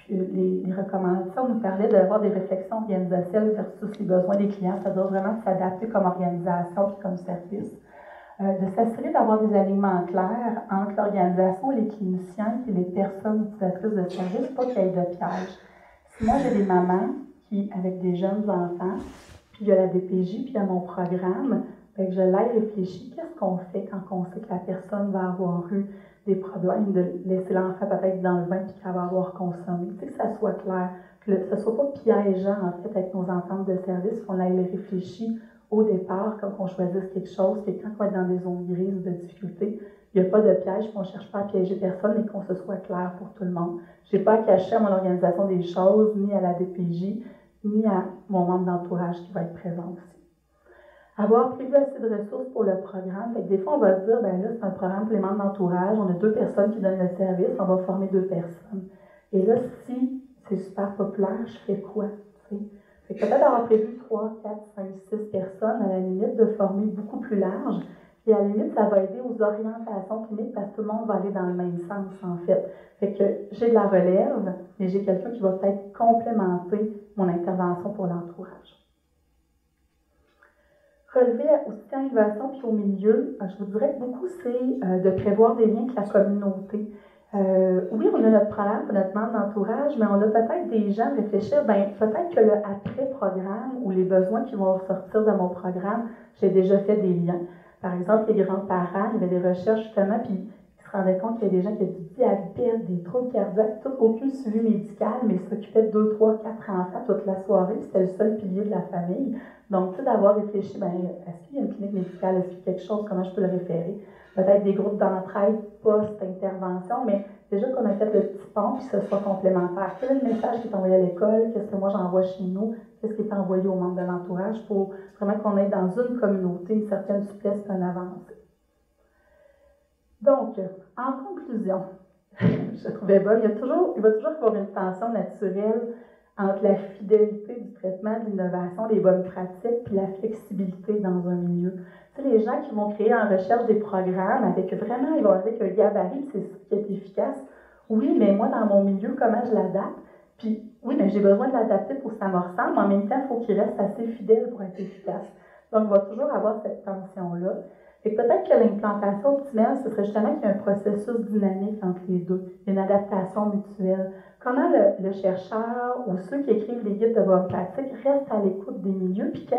les recommandations nous permettent d'avoir des réflexions organisationnelles versus les besoins des clients, c'est-à-dire vraiment s'adapter comme organisation et comme service. De s'assurer d'avoir des alignements clairs entre l'organisation, les cliniciens et les personnes utilisatrices de services, pas qu'il y ait de pièges. Si moi j'ai des mamans avec des jeunes enfants, puis il y a la DPJ, puis il y a mon programme, que je l'ai réfléchi, qu'est-ce qu'on fait quand on sait que la personne va avoir eu des problèmes de laisser l'enfant peut-être dans le bain puis qu'elle va avoir consommé. Tu sais, que ça soit clair, que ce ne soit pas piégeant en fait avec nos ententes de service, qu'on ait réfléchi au départ, quand on choisisse quelque chose, que quand on est dans des zones grises ou de difficultés, il n'y a pas de piège, qu'on ne cherche pas à piéger personne, mais qu'on se soit clair pour tout le monde. Je n'ai pas à cacher à mon organisation des choses, ni à la DPJ, ni à mon membre d'entourage qui va être présent aussi. Avoir prévu assez de ressources pour le programme. Des fois, on va se dire, là, c'est un programme pour les membres d'entourage, on a 2 personnes qui donnent le service, on va former 2 personnes. Et là, si c'est super populaire, je fais quoi? Fait que peut-être avoir prévu 3, 4, 5, 6 personnes, à la limite, de former beaucoup plus large. Et à la limite, ça va aider aux orientations cliniques parce que tout le monde va aller dans le même sens, en fait. Fait que j'ai de la relève, mais j'ai quelqu'un qui va peut-être complémenter mon intervention pour l'entourage. Relever aussi à l'innovation puis au milieu, je vous dirais que beaucoup, c'est de prévoir des liens avec la communauté. Oui, on a notre programme pour notre membre d'entourage, mais on a peut-être des gens à réfléchir, peut-être que le après-programme ou les besoins qui vont sortir de mon programme, j'ai déjà fait des liens. Par exemple, les grands-parents, il y avait des recherches justement, puis ils se rendaient compte qu'il y a des gens qui avaient du diabète, des troubles cardiaques, aucun suivi médical, mais ils s'occupaient de 2, 3, 4 enfants toute la soirée, c'était le seul pilier de la famille. Donc, tu sais, d'avoir réfléchi, est-ce qu'il y a une clinique médicale, est-ce qu'il y a quelque chose, comment je peux le référer? Peut-être des groupes d'entraide post-intervention, mais déjà qu'on a fait le petit pont, puis que ce soit complémentaire. Quel est le message qui est envoyé à l'école? Qu'est-ce que moi j'envoie chez nous? Qu'est-ce qui est envoyé aux membres de l'entourage pour vraiment qu'on ait dans une communauté une certaine souplesse et une avancée. Donc, en conclusion, je trouvais bonne, il va toujours y avoir une tension naturelle entre la fidélité du traitement, de l'innovation, les bonnes pratiques, puis la flexibilité dans un milieu. Tu sais, les gens qui vont créer en recherche des programmes avec vraiment, ils vont avec un gabarit, c'est ce qui est efficace. Oui, mais moi, dans mon milieu, comment je l'adapte? Puis, oui, mais j'ai besoin de l'adapter pour que ça me ressemble, mais en même temps, il faut qu'il reste assez fidèle pour être efficace. Donc, on va toujours avoir cette tension-là. Et peut-être que l'implantation optimale, ce serait justement qu'il y ait un processus dynamique entre les deux, une adaptation mutuelle. Comment le chercheur ou ceux qui écrivent les guides de bonne pratique restent à l'écoute des milieux, puis que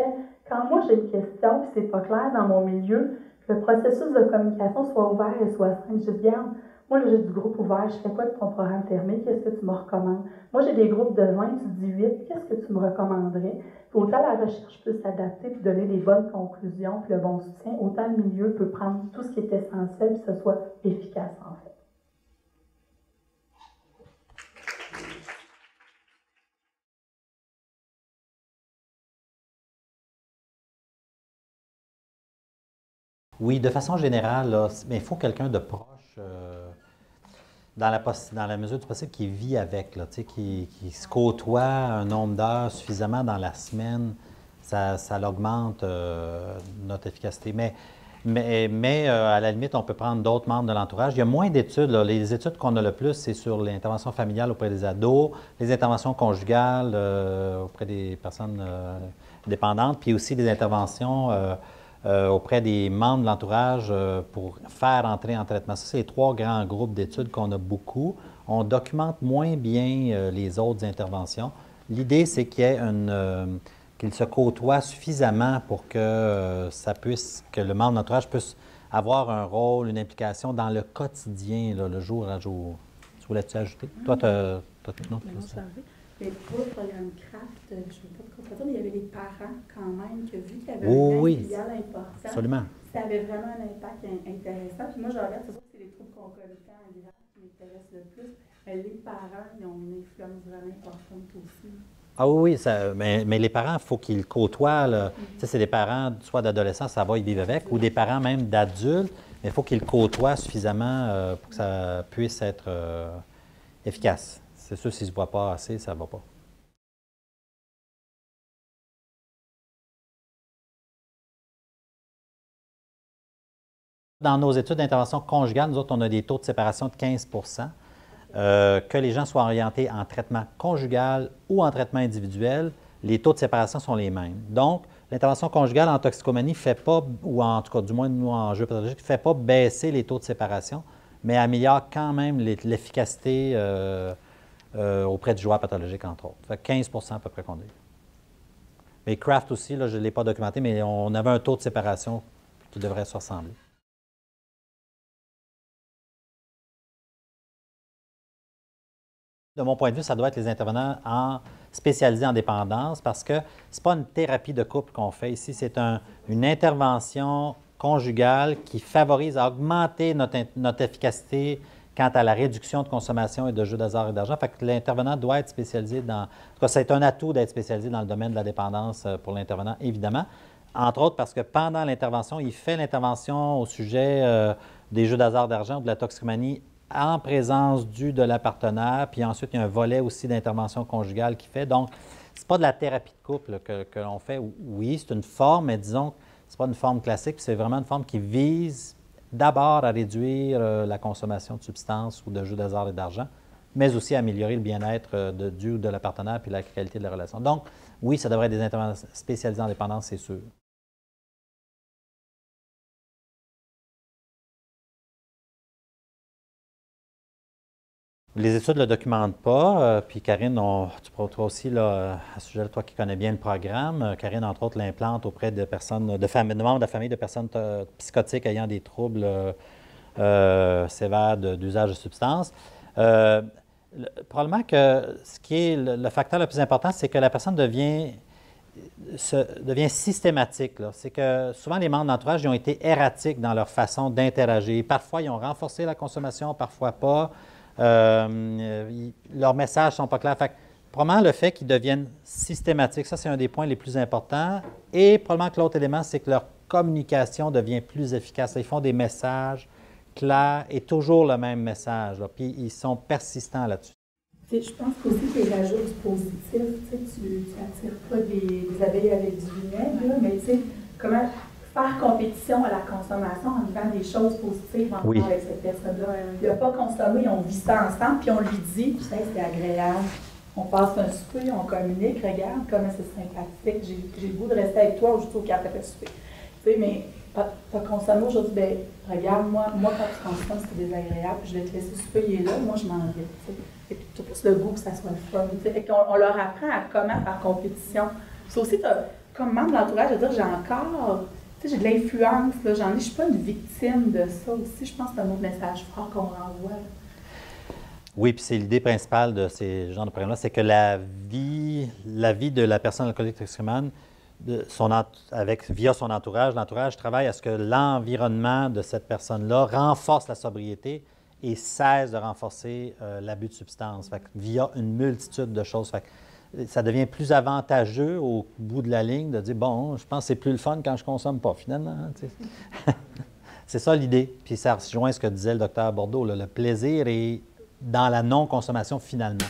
quand moi j'ai une question et c'est pas clair dans mon milieu, que le processus de communication soit ouvert et soit simple. Je dis, regarde, Moi, là, j'ai du groupe ouvert, je fais quoi de ton programme thermique? Qu'est-ce que tu me recommandes? Moi, j'ai des groupes de 20, tu dis 8, qu'est-ce que tu me recommanderais? Puis autant la recherche peut s'adapter puis donner les bonnes conclusions puis le bon soutien, autant le milieu peut prendre tout ce qui est essentiel puis que ce soit efficace, en fait. Oui, de façon générale, là, mais il faut quelqu'un de proche, dans la mesure du possible, qui vit avec, là, qui se côtoie un nombre d'heures suffisamment dans la semaine, ça augmente notre efficacité. À la limite, on peut prendre d'autres membres de l'entourage. Il y a moins d'études. Là. Les études qu'on a le plus, c'est sur l'intervention familiale auprès des ados, les interventions conjugales auprès des personnes dépendantes, puis aussi les interventions auprès des membres de l'entourage pour faire entrer en traitement. Ça, c'est les 3 grands groupes d'études qu'on a beaucoup. On documente moins bien les autres interventions. L'idée, c'est qu'il y ait qu'ils se côtoient suffisamment pour que que le membre de l'entourage puisse avoir un rôle, une implication dans le quotidien, là, le jour à jour. Tu voulais-tu ajouter? Toi, tu as non, mais pour le programme CRAFT, je ne veux pas te contredire, mais il y avait les parents quand même, que vu qu'il y avait un lien filial important, absolument. Ça avait vraiment un impact intéressant. Puis moi, je regarde, c'est sûr que c'est les troubles concomitants qui m'intéressent le plus, mais les parents, ils ont une influence vraiment importante aussi. Ah oui, mais les parents, il faut qu'ils côtoient. Tu sais, c'est des parents, soit d'adolescents, ça va, ils vivent avec, ou des parents même d'adultes, mais il faut qu'ils côtoient suffisamment pour que ça puisse être efficace. C'est sûr, s'ils ne se voient pas assez, ça ne va pas. Dans nos études d'intervention conjugale, nous autres, on a des taux de séparation de 15 que les gens soient orientés en traitement conjugal ou en traitement individuel, les taux de séparation sont les mêmes. Donc, l'intervention conjugale en toxicomanie ne fait pas, ou en tout cas, du moins nous en jeu pathologique, ne fait pas baisser les taux de séparation, mais améliore quand même l'efficacité auprès du joueur pathologique, entre autres. Ça fait 15 à peu près qu'on dit. Mais CRAFT aussi, là, je ne l'ai pas documenté, mais on avait un taux de séparation qui devrait se ressembler. De mon point de vue, ça doit être les intervenants spécialisés en dépendance parce que ce n'est pas une thérapie de couple qu'on fait ici, c'est une intervention conjugale qui favorise à augmenter notre efficacité quant à la réduction de consommation et de jeux d'hasard et d'argent. Fait que l'intervenant doit être spécialisé dans... En tout cas, c'est un atout d'être spécialisé dans le domaine de la dépendance pour l'intervenant, évidemment. Entre autres parce que pendant l'intervention, il fait l'intervention au sujet des jeux d'hasard d'argent ou de la toxicomanie en présence de la partenaire, puis ensuite, il y a un volet aussi d'intervention conjugale qui fait. Donc, ce n'est pas de la thérapie de couple que l'on fait. Oui, c'est une forme, mais disons que ce n'est pas une forme classique, c'est vraiment une forme qui vise d'abord à réduire la consommation de substances ou de jeux d'hasard et d'argent, mais aussi à améliorer le bien-être de la partenaire puis la qualité de la relation. Donc, oui, ça devrait être des intervenants spécialisés en dépendance, c'est sûr. Les études ne le documentent pas. Puis Karine, tu pourras toi aussi, là, à ce sujet, toi qui connais bien le programme, Karine, entre autres, l'implante auprès de personnes, de membres de la famille de personnes psychotiques ayant des troubles sévères d'usage de substances. Probablement que ce qui est le facteur le plus important, c'est que la personne devient systématique. C'est que souvent, les membres d'entourage ils ont été erratiques dans leur façon d'interagir. Parfois, ils ont renforcé la consommation, parfois pas. Leurs messages ne sont pas clairs. Fait que, probablement le fait qu'ils deviennent systématiques, ça c'est un des points les plus importants. Et probablement que l'autre élément, c'est que leur communication devient plus efficace. Ils font des messages clairs et toujours le même message. Là. Puis ils sont persistants là-dessus. Je pense aussi que les rajouts du positif, tu n'attires pas des abeilles avec du vinaigre, mais comment faire compétition à la consommation en vivant des choses positives avec cette personne-là. Il n'a pas consommé, on vit ça ensemble, puis on lui dit, tu sais, c'est agréable. On passe un souper, on communique, regarde comment c'est sympathique, j'ai le goût de rester avec toi juste au café après souper. Tu sais, mais tu as consommé aujourd'hui, bien, regarde, moi quand tu consommes, c'est désagréable, puis je vais te laisser souper, il est là, moi je m'en vais. Et puis tu as plus le goût que ça soit le fun. Fait on leur apprend à comment faire compétition. C'est aussi, comme membre de l'entourage, de dire, j'ai encore Tu sais, j'ai de l'influence, là, je suis pas une victime de ça aussi. Je pense que c'est un autre message fort qu'on renvoie. Là. Oui, puis c'est l'idée principale de ces genres de programmes-là, c'est que la vie de la personne alcoolique toxicomane, via son entourage, l'entourage travaille à ce que l'environnement de cette personne-là renforce la sobriété et cesse de renforcer l'abus de substances, via une multitude de choses. Ça devient plus avantageux au bout de la ligne de dire, bon, je pense que c'est plus le fun quand je ne consomme pas, finalement. Hein, c'est ça l'idée. Puis ça rejoint ce que disait le docteur Bordeaux, là, le plaisir est dans la non-consommation finalement.